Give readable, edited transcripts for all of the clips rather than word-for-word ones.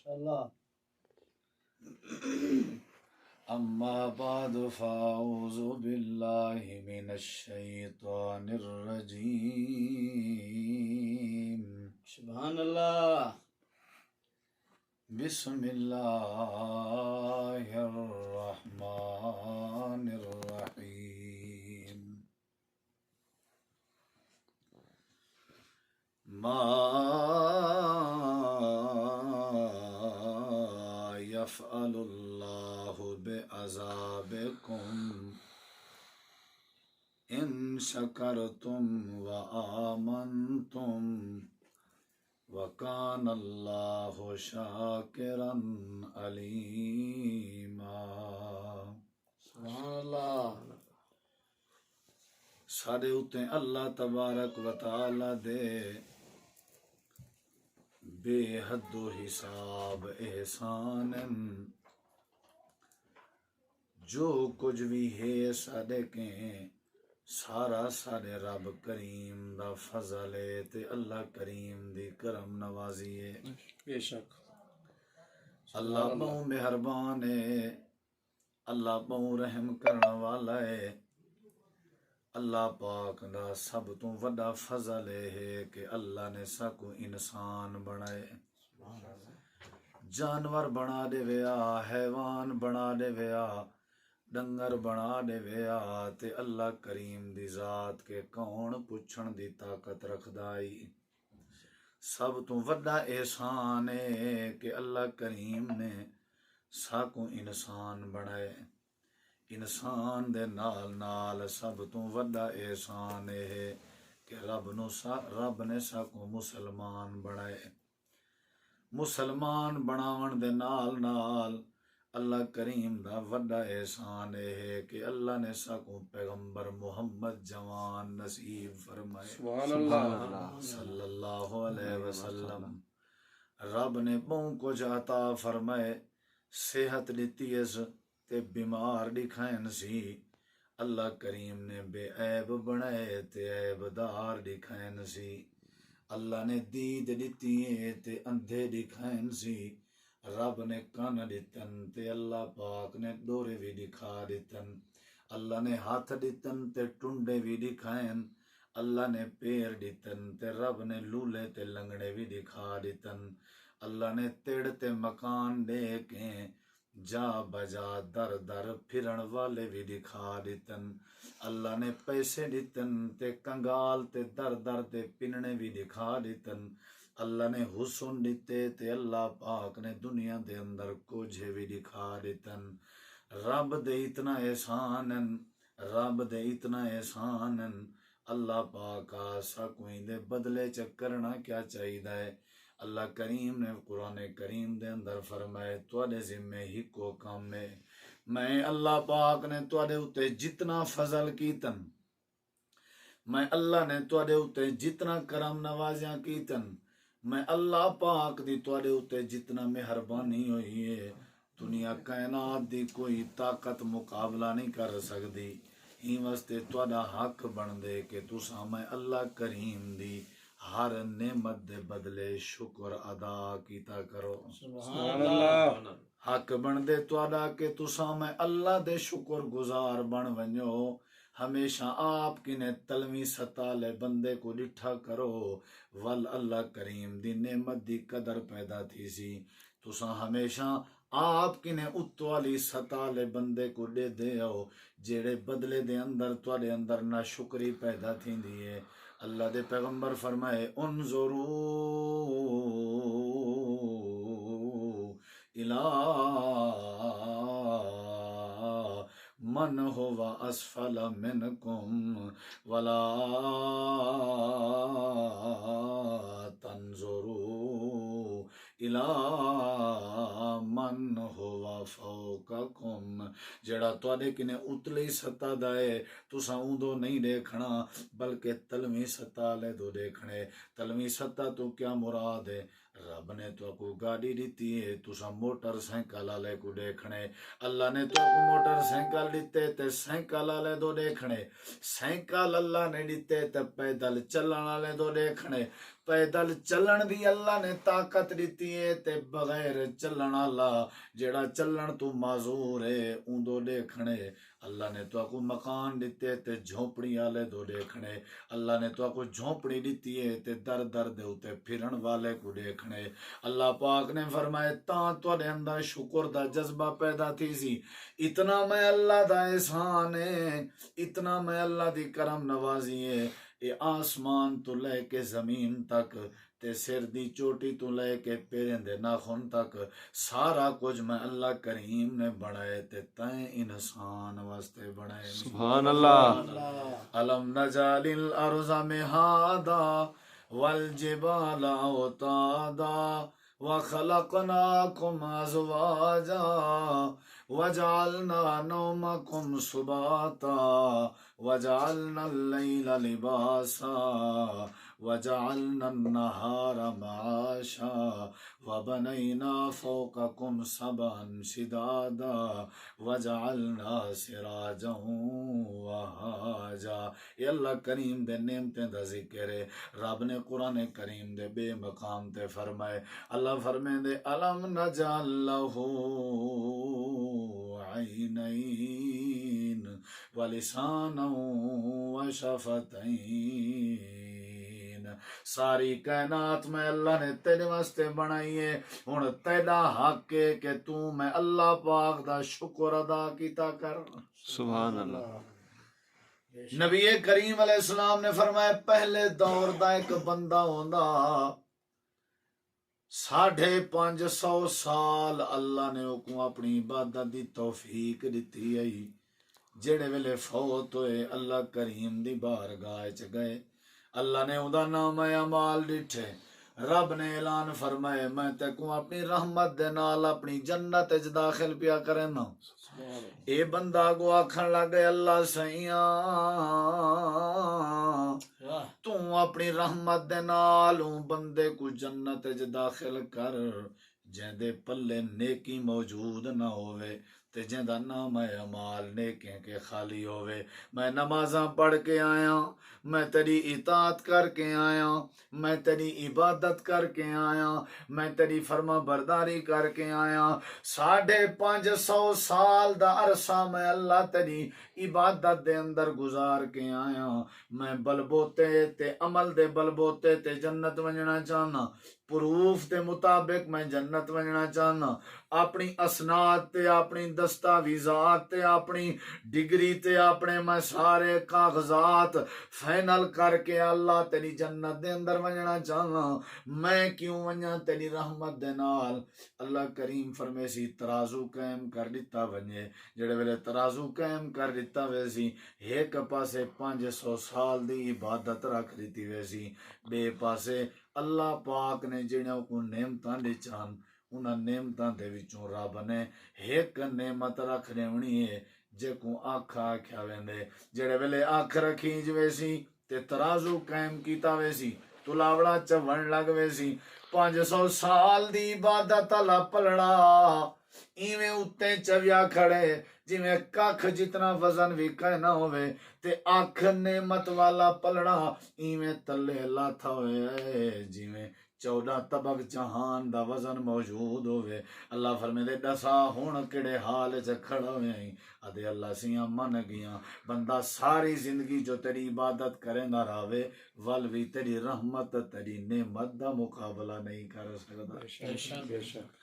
ماشاءاللہ. أما بعد فأعوذ بالله من الشيطان الرجيم. سبحان اللہ. بسم الله الرحمن الرحيم. ما يفعل الله بعذابكم إن شكرتم وآمنتم وكان الله شاكرا عليما. سبحان اللہ. سارے اتے اللہ تبارک و تعالی دے بے حد و حساب احسان جو کچھ بھی ہے سارے کے سارا سارے رب کریم دا فضل ہے تے اللہ کریم دی کرم نوازی ہے. بے شک. اللہ بہت مہربان ہے، اللہ بہت رحم کرنے والا ہے. اللہ پاک دا سب تو وڈا فضل ہے کہ اللہ نے ساکو انسان بنائے، جانور بنا دے ویا، حیوان بنا دے ویا، ڈنگر بنا دے ویا تے اللہ کریم دی ذات کے کون پوچھن دی طاقت رکھدائی. سب تو وڈا احسان ہے کہ اللہ کریم نے ساکو انسان بنائے. انسان دے نال نال سب تو وڈا احسان ہے کہ رب نے ساکو مسلمان بنائے. مسلمان بناون دے نال نال اللہ کریم دا وڈا احسان ہے کہ اللہ نے ساکو پیغمبر محمد جوان نصیب فرمائے. سبحان اللہ. صلی اللہ علیہ وسلم. رب نے بہت کچھ عطا فرمائے، صحت دیتی اس تے بیمار دکھائن سی. اللہ کریم نے بے عیب بنائے تے عیب دار دکھائن سی. اللہ نے دید دیتی ہے تے اندھے دکھائن سی. رب نے کان دیتن تے اللہ پاک نے دورے بھی دکھا دیتن. اللہ نے ہاتھ دیتن تے ٹنڈے بھی دکھائن. اللہ نے پیر دیتن تے رب نے لولے تے لنگڑے بھی دکھا دیتن. اللہ نے تیڑ تے مکان دے کے جا بجا در در پھرن والے بھی دکھا دیتن. اللہ نے پیسے دیتن تے کنگال تے در در تے پننے بھی دکھا دیتن. اللہ نے حسن دیتے تے اللہ پاک نے دنیا دے اندر کوجھے بھی دکھا دیتن. رب دے اتنا احسانن، رب دے اتنا احسانن. اللہ پاک آسا کوئی دے بدلے چکرنا کیا چاہیے ہے. اللہ کریم نے قرآن کریم دے اندر فرمائے تواڈے ذمے ہی کو کام ہے. میں اللہ پاک نے تواڈے اتے جتنا فضل کیتن، میں اللہ نے تواڈے اتے جتنا کرم نوازیاں کیتن، میں اللہ پاک دی تواڈے اتے جتنا مہربانی ہوئی ہے، دنیا کائنات دی کوئی طاقت مقابلہ نہیں کر سکتی. ہی واسطے تواڈا حق بن دے کہ تساں میں اللہ کریم دی ہر نعمت دے بدلے شکر ادا کیتا کرو. سبحان اللہ. حق بن دے تواڈا کہ تساں میں اللہ دے شکر گزار بن ونجو. ہمیشہ آپ کنے تلویں ستالے بندے کو ڈٹھا کرو ول اللہ کریم دی نعمت دی قدر پیدا تھی سی. تساں ہمیشہ آپ کنے اتوالی ستالے بندے کو دے دیو جیڑے بدلے دے اندر تواڈے اندر نہ شکری پیدا تھی دیئے. اللہ دے پیغمبر فرمائے انظروا الی من هو اسفل منکم ولا تنظروا الی من هو فوقکم. جڑا تواڈے کنے اتلی سطح دا ہے تساں اودوں نہیں دیکھنا بلکہ تلویں سطح لے دو دیکھنے. تلویں سطح تو کیا مراد ہے؟ رب نے تو کو گاڑی دیتی ہے تساں موٹر سائیکل والے کو دیکھنے. اللہ نے تو کو موٹر سائیکل دیتے تے سائیکل والے دو دیکھنے. سائیکل اللہ نے دیتے تے پیدل چلن والے دو دیکھنے. پیدل چلن دی اللہ نے طاقت دیتی ہے تے بغیر چلن والا جیڑا چلن تو معذور ہے اون دو دیکھنے اللہ نے تو کو مکان دیتے تے جھونپڑی والے دو دیکھنے اللہ نے تو کو جھونپڑی دیتی ہے تے در در دے اوتے پھرن والے کو دیکھنے اللہ پاک نے فرمایا تاں تواڈے اندر شکر دا جذبہ پیدا تھی سی اتنا میں اللہ دا احسان ہے اتنا میں اللہ دی کرم نوازی ہے اے آسمان تو لے کے زمین تک تے سر دی چوٹی تو لے کے پیریں دے ناخن تک سارا کچھ میں اللہ کریم نے بنائے تے تائیں انسان واسطے بنائے سبحان اللہ علم نجعل الارض مہادا والجبال اوتادا وخلقناكم ازواجا وجعلنا نومكم سباتا وجعلنا الليل لباسا وجعلنا النهار معاشا وبنينا فوقكم سبعا شدادا وجعلنا سراجا وهاجا یہ اللہ کریم دے نعمتیں دا ذکر ہے رب نے قرآن کریم دے بے مقام تے فرمائے اللہ فرمائے دے علم نجعل لہو عینین ولسانا وشفتین ساری کائنات میں اللہ نے تیرے واسطے بنائی ہے ہن تیرا حق ہے کہ تو میں اللہ پاک دا شکر ادا کیتا کر سبحان اللہ نبی کریم علیہ السلام نے فرمایا پہلے دور دا ایک بندہ ہوندا 550 سال اللہ نے کو اپنی عبادت دی توفیق دتی ہے جڑے ویلے فوت ہوئے اللہ کریم دی بارگاہ چ گئے اللہ نے ادا نام اعمال ڈٹھے رب نے اعلان فرمائے میں تے کو اپنی رحمت دے نال اپنی جنت وچ داخل پیا کرنا اے بندہ کو آکھن لگ گئے اللہ سیاں تو اپنی رحمت دے نال بندے کو جنت وچ داخل کر جیندے پلے نیکی موجود نہ ہوئے تے جیندا نام اعمال نیکیاں کے خالی ہوئے میں نمازاں پڑھ کے آیا میں تیری اطاعت کر کے آیا میں تیری عبادت کر کے آیا میں تیری فرما برداری کر کے آیا 550 سال دا عرصہ میں اللہ تیری عبادت دے اندر گزار کے آیا میں بلبوتے تے عمل دے بلبوتے تے جنت ونجنا چاہنا پروف دے مطابق میں جنت ونجنا چاہنا اپنی اسناد تے اپنی دستاویزات تے اپنی ڈگری تے اپنے میں سارے کاغذات فائنل کر کے اللہ تیری جنت دے اندر ونجنا چاہنا میں کیوں ونجا تیری رحمت دے نال اللہ کریم فرمے سی ترازو قائم کر دیتا ونجے جڑے ویلے ترازو قائم کر دیتا ویسی ایک پاسے 500 سال دی عبادت رکھ دیتی ویسی بے پاسے اللہ پاک نے جنہوں کو نعمتاں دے چان انہاں نعمتاں دے وچوں رب نے ایک نعمت رکھ رہنی ہے جے کو آکھا آکھیا ویندے جڑے ویلے آکھ رکھی ویسی تے ترازو قائم کیتا ویسی تلاوڑا چون لگ ویسی 500 سال دی عبادت اللہ پلڑا ایویں اتے چویا کھڑے جویں ککھ جتنا وزن بھی نہ ہوئے تے آنکھ نعمت والا پلڑا ایویں تلے لاتھا ہوئے جویں 14 طبق جہان دا وزن موجود ہوئے اللہ فرمے دے دسا ہون کڑے حال چ کھڑا ہوئے ادے اللہ سیاں من گیاں بندہ ساری زندگی جو تیری عبادت کرے نہ راوے ول بھی تیری رحمت تیری نعمت دا مقابلہ نہیں کر سکتا بے شک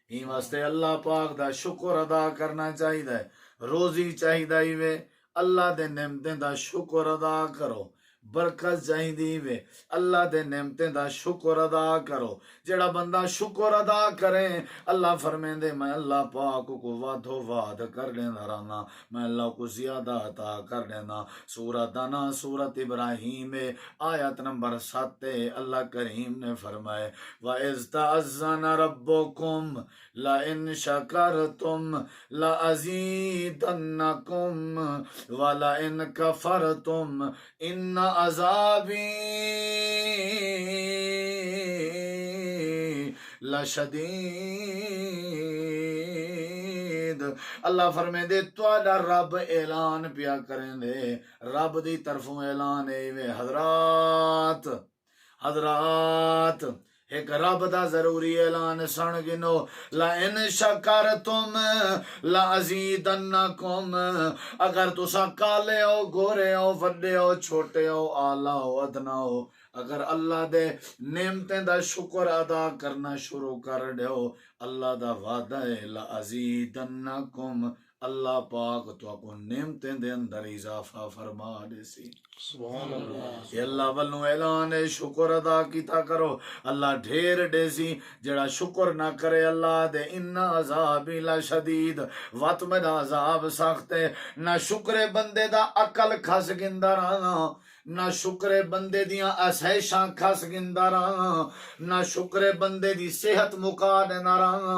این واسطے اللہ پاک دا شکر ادا کرنا چاہیے روزی چاہیے اللہ دے نعمتیں دا شکر ادا کرو برکت چاہیے وے اللہ دے نعمتیں دا شکر ادا کرو جڑا بندہ شکر ادا کرے اللہ فرمیندے میں اللہ پاک کو وعدو وعد کر دینا رہنا میں اللہ کو زیادہ عطا کر دینا سورہ دانا سورت ابراہیم آیت نمبر 7 اللہ کریم نے فرمائے وَإِذْ تَأَذَّنَ رَبُّكُمْ لَإِن شَكَرْتُمْ لَأَزِيدَنَّكُمْ وَلَإِن كَفَرْتُمْ إِنَّ عذابی لشدید اللہ فرمے دے تواڈا رب اعلان پیا کریں دے رب دی طرفوں اعلان ہے وے حضرات حضرات ایک رب دا ضروری اعلان سن گنو، لئن شکرتم لازیدنکم، اگر تساں کالے ہو گورے ہو وڈے ہو چھوٹے ہو آلہ ہو ادنا ہو، اگر اللہ دے نعمتیں دا شکر ادا کرنا شروع کر دیو، اللہ دا وعدہ ہے لازیدنکم، اللہ پاک تو کو نعمتیں دے اندر اضافہ فرما دے سی۔ سبحان اللہ، یہ اللہ والوں اعلان ہے شکر ادا کیتا کرو، اللہ ڈھیر دے سی، جڑا شکر نہ کرے اللہ دے ان عذابی لشدید، وات میں دا عذاب سخت ہے۔ نہ شکر بندے دا عقل کھس گندا رہنا، نہ شکر بندے دیاں اسائشاں کھس گندا رہنا، نہ شکر بندے دی صحت مکا دینا رہنا،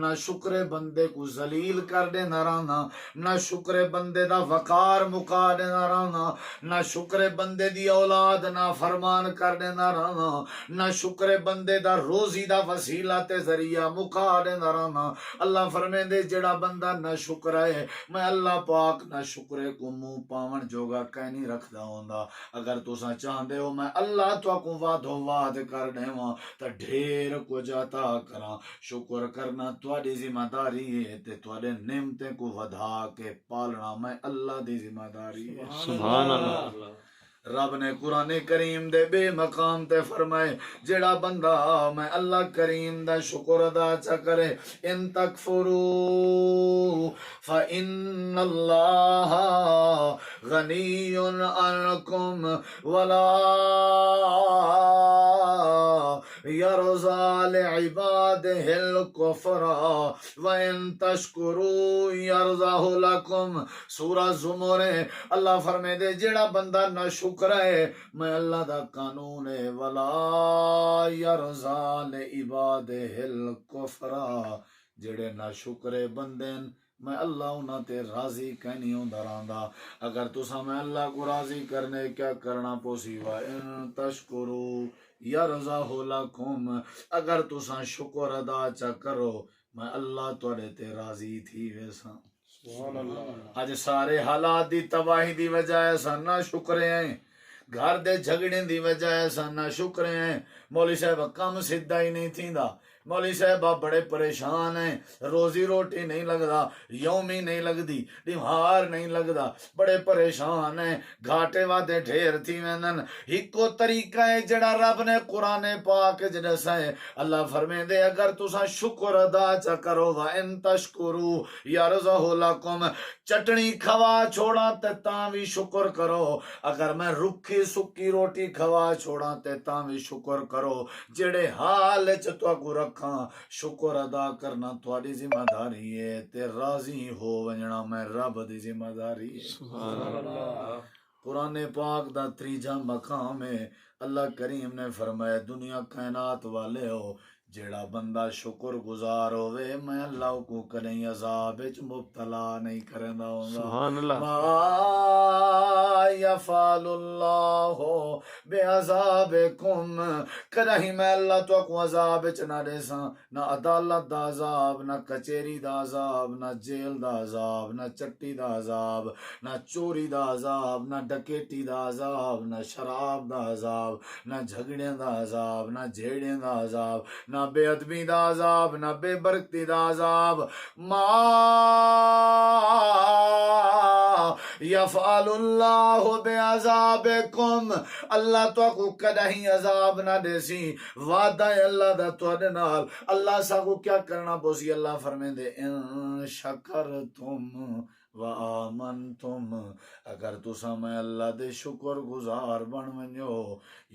نہ شکر بندے کو ذلیل کر دینا رہنا، نہ شکر بندے دا وقار مکا دینا رہنا، نہ شکر بندے دی اولاد نہ فرمان کر دینا رہنا، نہ شکر بندے دا روزی دا وسیلہ تے ذریعہ مکا دینا رہنا۔ اللہ فرمیندے جڑا بندہ نہ شکر ہے میں اللہ پاک نہ شکرے کو منہ پاون جوگا کہیں نہیں رکھدا ہوندا۔ اگر تساں چاہندے ہو میں اللہ تو کو وعدو وعد کر دیواں تے ڈھیر کچھ عطا کراں، شکر کرنا تواڈی ذمہ داری ہے تے تواڈے نعمتیں کو ودھا کے پالنا میں اللہ دی ذمہ داری ہے۔ سبحان اللہ۔ رب نے قرآن کریم دے بے مقام تے فرمائے جڑا بندہ میں اللہ کریم دا شکر ادا چا کرے، ان تکفرو فإن اللہ غنی عنکم ولا یرضى لعباده الكفر وإن تشکروا یرضه لکم۔ سورہ زمر اللہ فرمائے دے جڑا بندہ نہ شکر ہے میں اللہ دا قانون ہے، ولا یرضى لعباده الكفر، جڑے نہ شکر بندے میں اللہ انہاں تے راضی کہیں ہوندا رہندا۔ اگر تساں میں اللہ کو راضی کرنے کیا کرنا پوسی، وَإِن تشکروا یرضہ لکم، اگر تساں شکر ادا چا کرو میں اللہ توڑے تے راضی تھی ویسا۔ سبحان اللہ، اج سارے حالات دی تباہی دی وجہ ایسا نہ شکرے ہیں، گھر دے جھگڑے دی وجہ ایسا نہ شکرے ہیں، مولوی صاحب کم سدھا ہی نہیں تھیندا، مولوی صاحب بڑے پریشان ہیں، روزی روٹی نہیں لگدا، یومی نہیں لگدی، دیوار نہیں لگدا، بڑے پریشان ہیں، گھاٹے وعدے ڈھیر تھی ویندن۔ ہکو طریقہ ہے جڑا رب نے قرآن پاک وچ دسا ہے، اللہ فرمیندے اگر تساں شکر ادا چا کرو وَإِن تشکروا یرضہ لکم، چٹنی کھوا چھوڑا تے تاں بھی شکر کرو، اگر میں رکھی سکی روٹی کھوا چھوڑا تے تاں بھی شکر کرو، جڑے حال وچ تو رکھاں شکر ادا کرنا تواڈی ذمہ داری ہے تے راضی ہو ونجنا میں رب دی ذمہ داری ہے۔ سبحان اللہ۔ قرآن پاک دا تریجا مقام ہے، اللہ کریم نے فرمایا دنیا کائنات والے ہو جیڑا بندہ شکر گزار ہوئے میں اللہ کو کدیں عذاب وچ مبتلا نہیں کرندا ہوندا۔ سبحان اللہ۔ ما یفعل اللہ بعذابکم، کدیں میں اللہ تو کو عذاب وچ نہ دیساں، نہ عدالت دا عذاب، نہ کچہری دا عذاب، نہ جیل دا عذاب، نہ چٹی دا عذاب، نہ چوری دا عذاب، نہ ڈکیٹی دا عذاب، نہ شراب دا عذاب، نہ جھگڑیاں دا عذاب، نہ جھیڑیاں دا عذاب، نہ بے ادبی دا عذاب، نہ بے برکتی دا عذاب۔ ما یفعل اللہ بعذابکم، اللہ تو کو کدہیں عذاب نہ دیسی، وعدہ ہے اللہ دا تواڈے نال، اللہ سا کو کیا کرنا پوسی، اللہ فرمیندے ان شکرتم وآمنتم، اگر تساں میں اللہ دے شکر گزار بن ونجو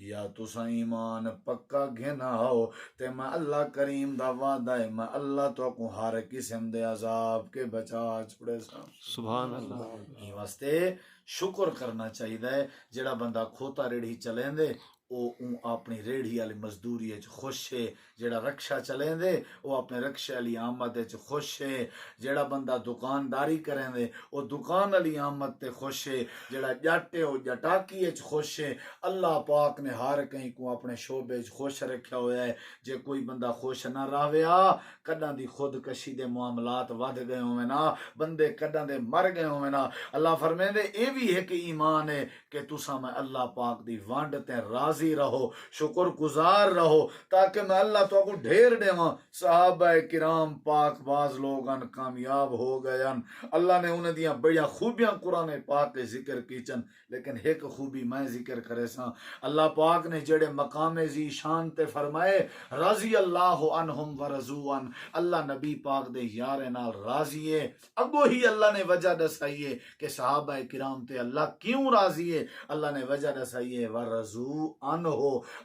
یا تساں ایمان پکا گھنا ہو تے میں اللہ کریم دا وعدہ ہے میں اللہ تو کو ہر قسم دے عذاب کے بچا چھڑے سا۔ سبحان اللہ۔ یہ واسطے شکر کرنا چاہیے، جڑا بندہ کھوتا ریڑھی چلیندے او اپنی ریڑھی والی مزدوری وچ خوش ہے جیڑا رکشا چلیں دے وہ اپنے رکشے علی آمد وچ خوش ہے، جیڑا بندہ دکانداری کریں دے وہ دکان علی آمد تے خوش ہے، جیڑا جٹ ہے وہ جٹاکی وچ خوش ہے۔ اللہ پاک نے ہر کہیں کو اپنے شعبے وچ خوش رکھیا ہوا ہے۔ جے کوئی بندہ خوش نہ رہیا کداں دی خودکشی دے معاملات ود گئے ہوئے نا، بندے کداں دے مر گئے ہوئے نا۔ اللہ فرمیندے اے بھی ہے کہ ایمان ہے کہ تساں میں اللہ پاک دی وانڈ تے راضی رہو، شکر گزار رہو، تاکہ میں اللہ تو کو ڈھیر دیواں۔ صحابہ کرام پاک باز لوگن کامیاب ہو گئے، اللہ نے انہاں دیاں بڑیاں خوبیاں قرآن پاک کے ذکر کیچن، لیکن ایک خوبی میں ذکر کرے ساں۔ اللہ پاک نے جڑے مقام ذی شان تے فرمائے رضی اللہ عنہم ورضوا عنہ، اللہ نبی پاک دے یارے نال راضی ہے۔ اگو ہی اللہ نے وجہ دسائی ہے کہ صحابہ کرام تے اللہ کیوں راضی ہے، اللہ نے وجہ دسائی ہے ورضوا عنہ،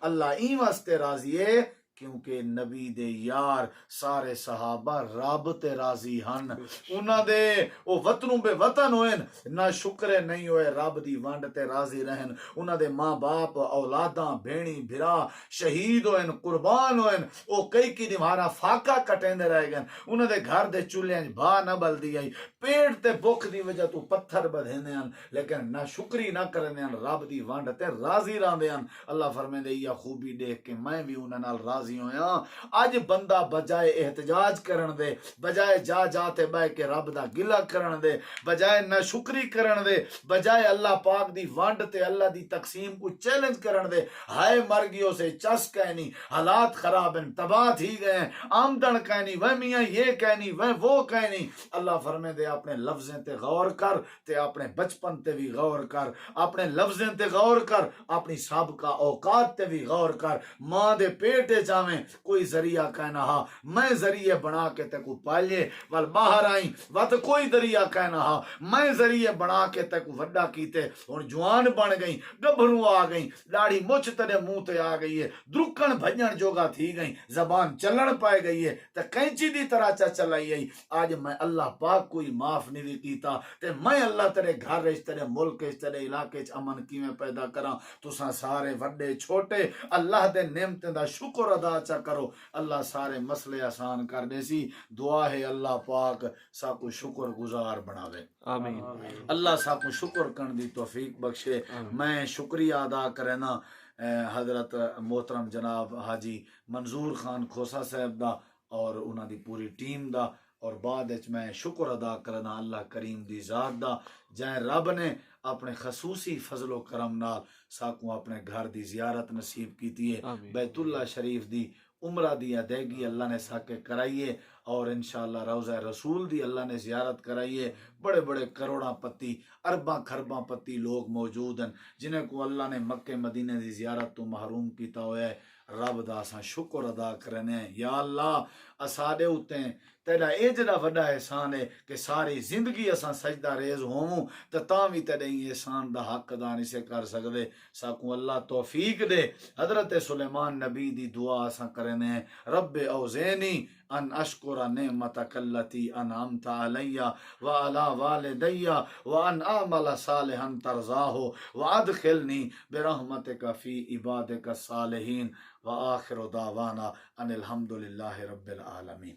اللہ این واسطے راضی ہے کیونکہ نبی دے یار سارے صحابہ رب تے راضی ہن، انہاں دے او وطنوں بے وطن ہوئن، نہ شکر نہیں ہوئے رب دی ونڈ تے راضی رہن، انہاں دے ماں باپ اولاداں بھینی بھرا شہید ہوئن قربان ہوئن، او کئی کی دیوارا فاقہ کٹیندے رہ گئن، انہاں دے گھر دے چولہے بھا نہ بلدی آئی، پیٹ تے بھوک دی وجہ تو پتھر بدھیندے ہن، لیکن نہ شکری نہ کرندے ہن، رب دی ونڈ تے راضی رہندے ہن۔ اللہ فرمیندے یا خوبی دیکھ کے میں بھی انہاں نال راضی ہویا۔ اج بندہ بجائے احتجاج کرن دے، بجائے جا جاتے بہ کے رب دا گلہ کرن دے، بجائے نہ شکری کرن دے، بجائے اللہ پاک دی وانڈ تے اللہ دی تقسیم کو چیلنج کرن دے، ہائے مر گیوں سے چس کہنی، حالات خراب ہیں، تباہ تھی گئے، آمدن کہنی، وہ میاں یہ کہنی، وہ کہنی۔ اللہ فرمے دے اپنے لفظیں تے غور کر تے اپنے بچپن تے بھی غور کر، اپنے لفظیں تے غور کر، اپنی سابقہ اوقات تے بھی غور کر۔ ماں دے پیٹے جا کوئی ذریعہ کہنا ہا میں ذریعے بنا کے تے کو پالے وال باہر آئیں وات کوئی ذریعہ کہنا ہا میں ذریعے بنا کے تے کو وڈا کیتے، اور جوان بن گئیں، گبھرو آ گئیں، داڑھی مچھ تیرے منہ تے آ گئی ہے، درکن بھجن جوگا تھی گئیں، زبان چلن پائے گئی ہے تے کینچی دی طرح چلائی گئی۔ آج میں اللہ پاک کوئی معاف نہیں کیتا تے میں اللہ تیرے گھر وچ تیرے ملک وچ تیرے علاقے وچ امن کیویں پیدا کراں؟ تساں سارے وڈے چھوٹے اللہ دے نعمتیں دا شکر ادا چا کرو، اللہ سارے مسئلے آسان کر دے سی۔ دعا ہے اللہ پاک ساکو شکر گزار بناوے، آمین۔ اللہ ساکو شکر کرن دی توفیق بخشے۔ میں شکریہ ادا کرنا حضرت محترم جناب حاجی منظور خان کھوسا صاحب دا اور انہاں دی پوری ٹیم دا، اور بعد وچ میں شکر ادا کرنا اللہ کریم دی ذات دا جائیں رب نے اپنے خصوصی فضل و کرم نال ساکو اپنے گھر دی زیارت نصیب کیتی ہے، بیت اللہ شریف دی عمرہ دی ادائیگی اللہ نے ساکے کرائیے، اور انشاءاللہ روضہ رسول دی اللہ نے زیارت کرائیے۔ بڑے بڑے کروڑاں پتی ارباں خرباں پتی لوگ موجود ہیں جنہیں کو اللہ نے مکہ مدینہ دی زیارت تو محروم کیتا ہوا ہے۔ رب دا اساں شکر ادا کرنے ہیں، یا اللہ اساڈے اوتے تیرا اے جڑا وڈا احسان ہے کہ ساری زندگی اساں سجدہ ریز ہووں تے تاں وی تیرے احسان دا حق ادا نہیں سے کر سکدے، ساکو اللہ توفیق دے۔ حضرت سلیمان نبی دی دعا اساں کرنے ہیں، رب اوزینی ان اشکر نعمتک التی انعمت علی وعلی والدی وان اعمل صالحا ترضاہ وادخلنی برحمتک فی عبادک الصالحین وآخر دعوانا ان الحمد للہ رب العالمین۔